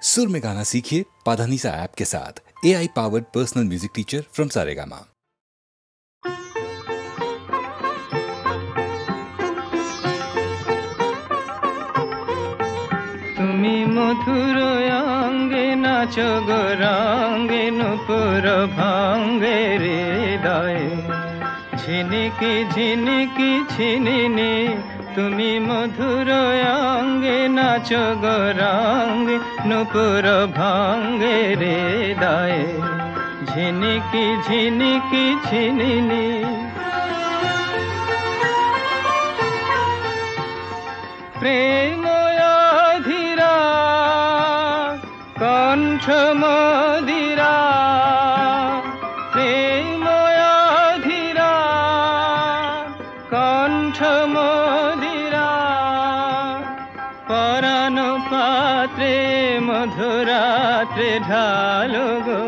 सुर में गाना सीखिए पाधानीसा ऐप के साथ। AI powered personal music teacher from Saregama. তুমি মধুর অঙ্গে নাচো গো রঙ্গে নুপুর ভাঙ্গে হৃদয়ে ঝিনিকি ঝিনিকি ছিনিনি তুমি মধুর অঙ্গে নাচো গো রঙ্গে নুপুর ভাঙ্গে হৃদয়ে ঝিনিকি ঝিনিকি ছিনিনি প্রেম কণ্ঠ মদিরা প্রেম অধীরা কণ্ঠ মদিরা পরাণ পাত্রে মধুরাত্রে ঢালো গো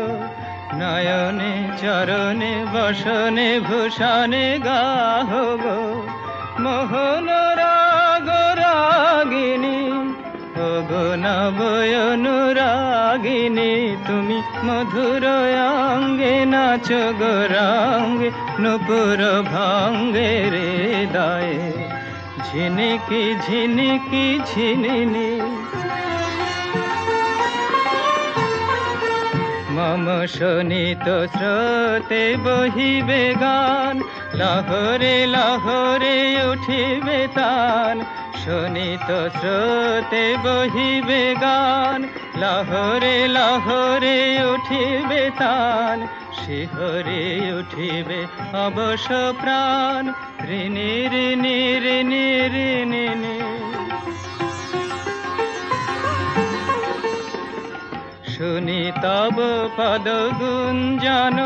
নয়নে চরণে বসনে ভূষণে গাহো গো মোহন রাগ রাগিনী ওগো নবয়নুরাগিনী তুমি মধুর অঙ্গে নাচো গো রঙ্গে নুপুর ভাঙ্গে হৃদয়ে ঝিনিকি ঝিনিকি ঝিনিনি মম শোনিত স্রোতে বহিবে গান লহরে লহরে উঠিবে তান শোনিত স্রোতে বহিবে গান লহরে লহরে উঠিবে তান শিহরে উঠিবে অবশ প্রাণ ঋণী ঋণী ঋণী ঋণী শুনি তব পদ গুঞ্জন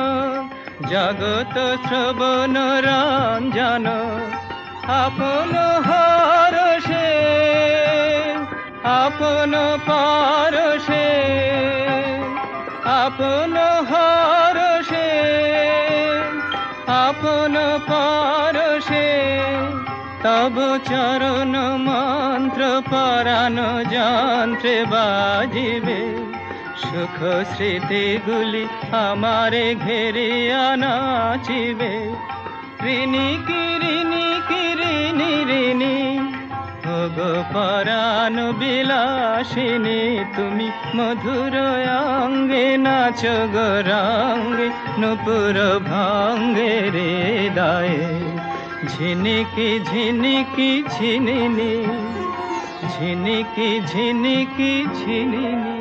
জগত শ্রবণ রঞ্জন আপন হরষে আপন পারষে আপন হরষে আপন পারষে তব চরণ মন্ত্র পরাণ যন্ত্রে বাজিবে সুখ স্মৃতিগুলি আমারে ঘেরিয়া নাচিবে ঋণী কি ঋণী কি ঋণী ঋণী ওগো পরাণ বিলাসিনী তুমি মধুর অঙ্গে নাচো গো রঙ্গে নুপুর ভাঙ্গে হৃদয়ে ঝিনিকি ঝিনিকি ঝিনিনি ঝিনিকি ঝিনিকি ঝিনিনি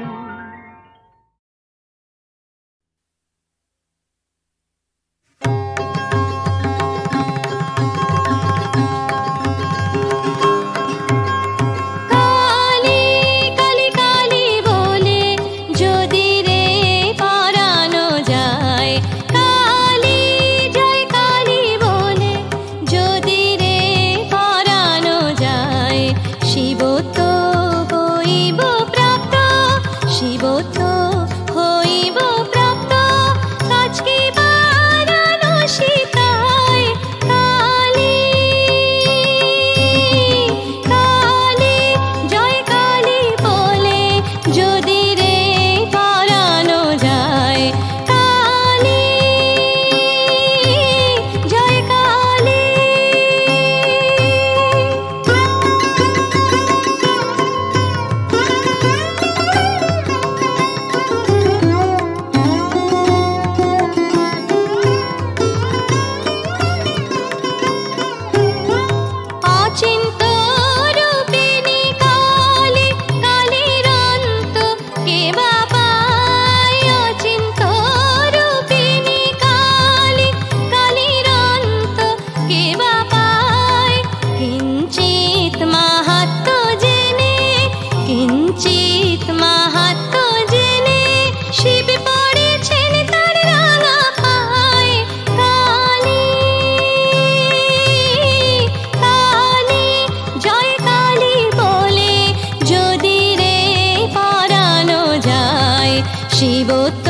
শিবত্ব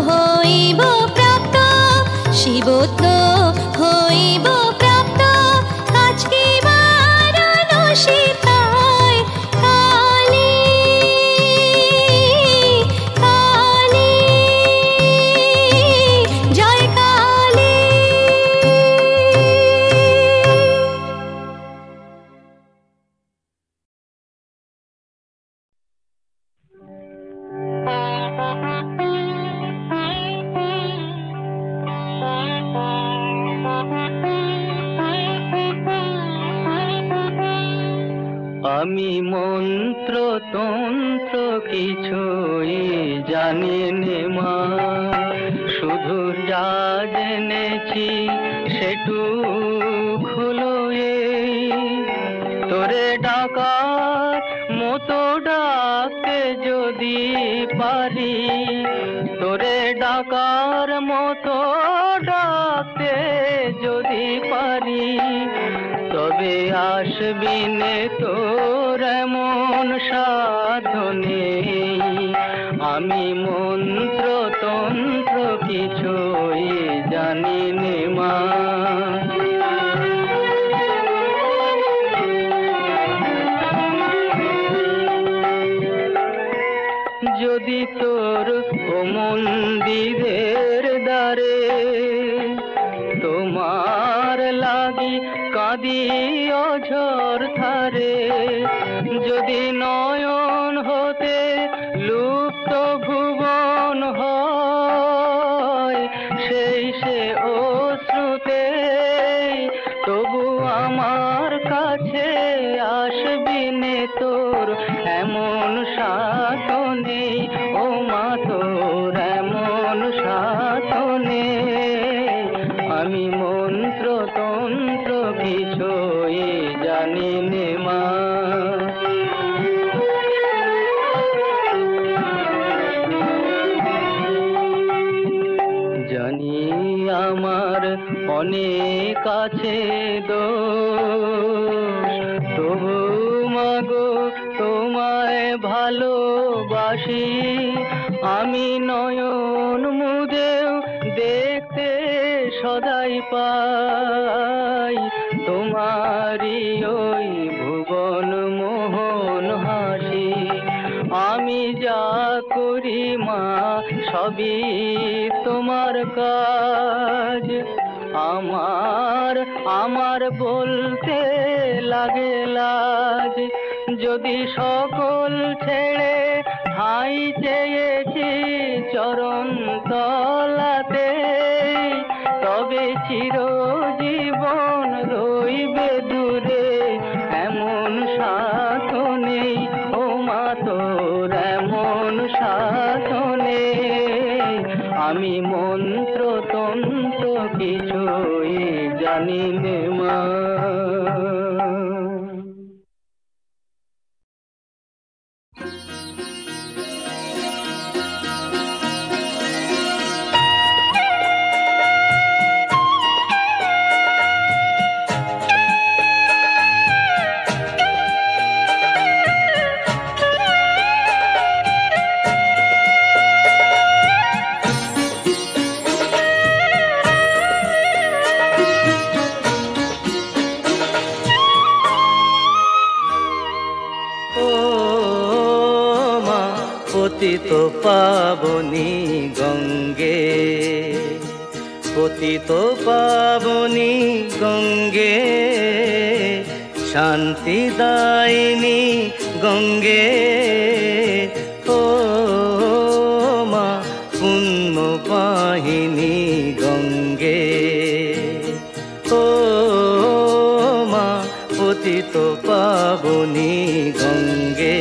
হইব প্রাপ্ত, শিবত্ব হইব প্রাপ্ত, আজকে বারাণসীতায় কালী কিছুই জানিনি মা, শুধু যা জেনেছি সেটুক হলো এই, তোরে ডাকার মতো ডাকতে যদি পারি, তোরে ডাকার মতো ডাকতে যদি পারি, তবে আসবি নে তোর এমন সাধনে, আমি মন্ত্র তন্ত্র কিছুই জানি নে মা। যদি তোর ও মন্দিরের দ্বারে তোমার লাগি কাঁদি অঝর ধারে, যদি নয়ন হতে লুপ্ত ভুবন হয়, সেই সে অশ্রুতে তবু আমার কাছে আসবি নে তোর এমন সাধনে, ও মা তোর এমন সাধনে, আমি মন্ত্র তন্ত্র কিছুই জানি নে মা। জানি আমার অনেক আছে দোষ, তবু মাগো তোমায় ভালোবাসি, আমি নয়ন মুদেও দেখতে সদাই পাই তোমারি ওই ভুবন মোহন হাসি। আমি যা করি মা সবই তোমার কাজ, আমার বলতে লাগে লাজ, যদি সকল ছেড়ে ঠাঁই চেয়েছি চরণ তলাতে, তবে চিরজীবন রইবে দূরে এমন সাধনে, ও মা তোর এমন সাধনে, আমি মন্ত্র তন্ত্র কিছুই জানি নে মা। পতিত পাবনী গঙ্গে, পতিত পাবনী গঙ্গে, শান্তিদায়িনী গঙ্গে, ও মা পুণ্য বাহিনী গঙ্গে, ও মা পতিত পাবনী গঙ্গে।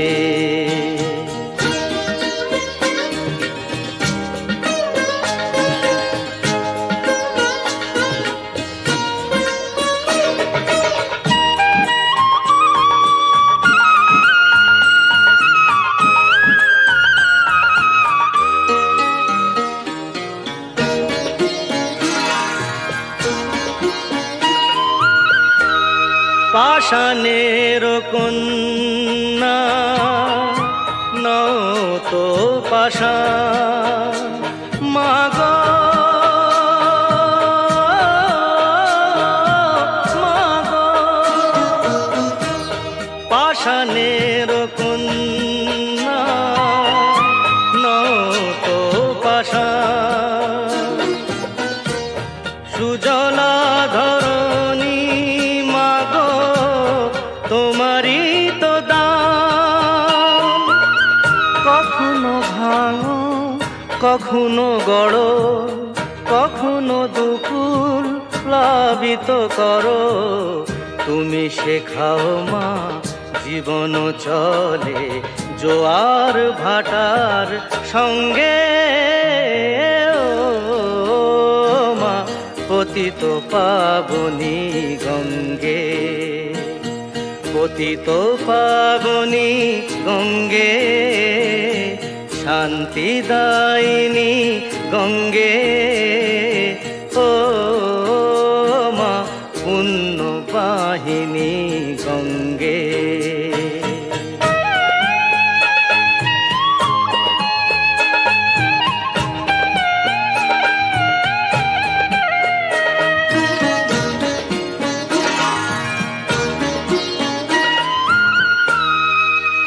পাষাণের কন্যা নও তো পাষাণ, মাগো মাগো, পাষাণের কন্যা নও তো পাষাণ, সুজলা ধরণী মাগো তোমারই তো দাম, কখনো ভাঙো কখনো গড়ো, কখনো দুকুল প্লাবিত করো, তুমি শেখাও মা জীবন চলে জোয়ার ভাটার সঙ্গে ও মা পতিত পাবনী গঙ্গে, পতিত পাবনী গঙ্গে, শান্তিদায়িনী গঙ্গে ও মা পুণ্যবাহিনী গঙ্গে।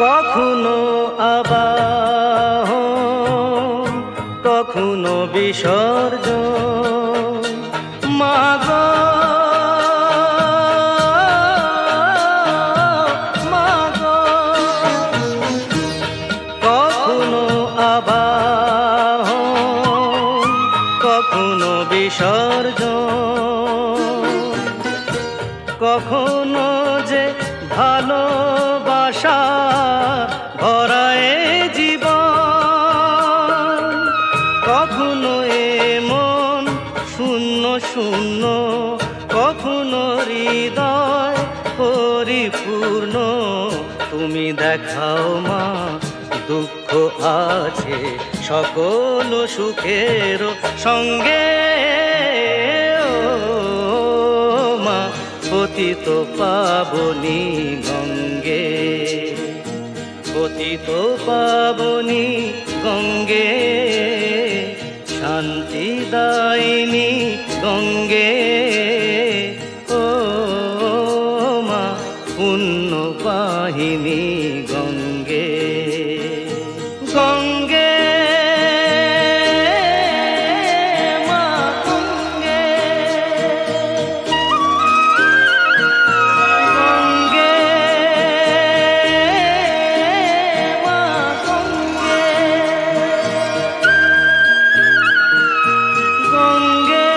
কখনো আবাহন, কখনো বিসর্জন, মা গো মা গো। কখনো আবাহন, কখনো বিসর্জন, কখনো যে ভালোবাসা ভরায় জীবন, কখনো এমন শূন্য শূন্য, কখনো হৃদয় পরিপূর্ণ। তুমি দেখাও মা দুঃখ আছে সকল সুখের সঙ্গে ও মা পতিত পাবনী গঙ্গে, পতিত পাবনী গঙ্গে, শান্তিদায়িনী গঙ্গে ও মা পুণ্যবাহিনী গঙ্গে। গঙ্গে মা গঙ্গে, গঙ্গে মা গঙ্গে, গঙ্গে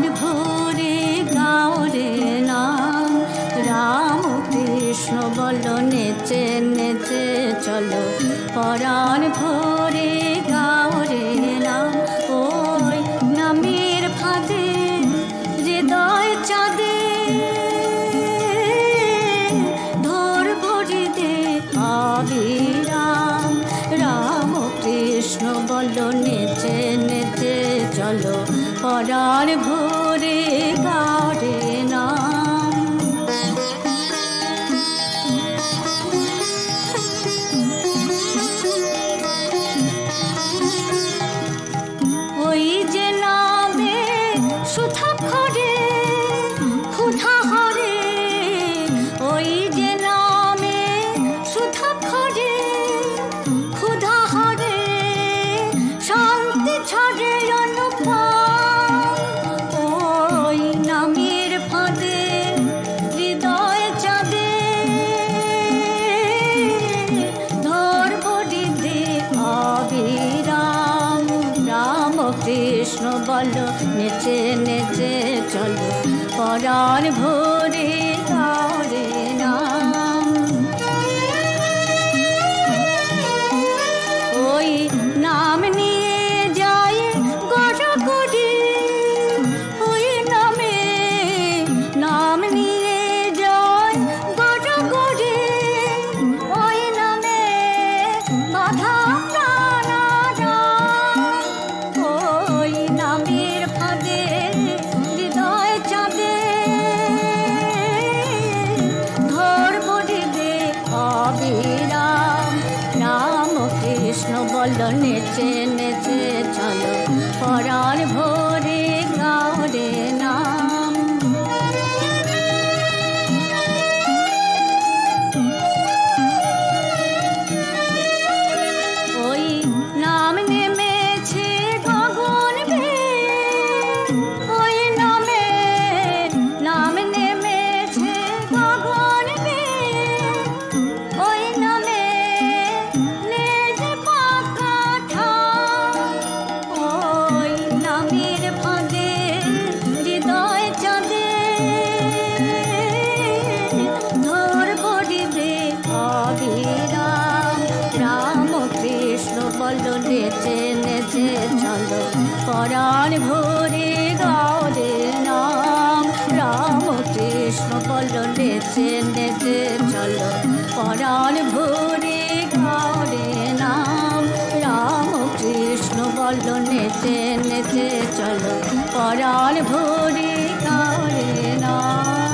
পরাণ ভরে গাও রে নাম রাম কৃষ্ণ বল নেচে নেচে চলো পরাণ ভরে গাও রে নাম ওই নামের ফাঁদে হৃদয় চাঁদে ধর ভরি দে অবিরাম রাম কৃষ্ণ বল নেচে নেচে চলো পরাণ ভরে গাও রে নাম ওই যে নামে সুধাক্ষরে ক্ষুধা হরে ওই যে নামে সুধাক্ষরে ক্ষুধা হরে শান্তি ছড়ে অনুপম ওই নামের ফাঁদে হৃদয় চাঁদে ধর ভরি দে অবিরাম রাম কৃষ্ণ বল নেচে নেচে চলো পরাণ ভরে গাও রে নাম ওই নাম নিয়ে যায় গড়গড়ি ওই নামে নাম নিয়ে যায় গড়গড়ি ওই নামে বাধা প্রাণারাম ওই নামের ফাঁদে হৃদয় চাঁদে ধর ভরি দে অবিরাম রাম কৃষ্ণ বল নেচে নেচে চলো পরাণ ভরে গাও রে নাম ওই নাম নেমেছে গগন বেয়ে ওই নামে নাম নেমেছে গগন বেয়ে ওই নামে নেজ পাকা ঠাই ওই নামের ফাঁদে হৃদয় চাঁদে ধর ভরি দে অবিরাম রাম কৃষ্ণ বল নেচে নেচে চলো পরাণ ভরে গাও রে নাম রাম কৃষ্ণ বল নেচে নেচে চলো পরাণ ভরে গাও রে নাম রাম কৃষ্ণ বল নেচে নেচে চলো পরাণ ভরে গাও রে নাম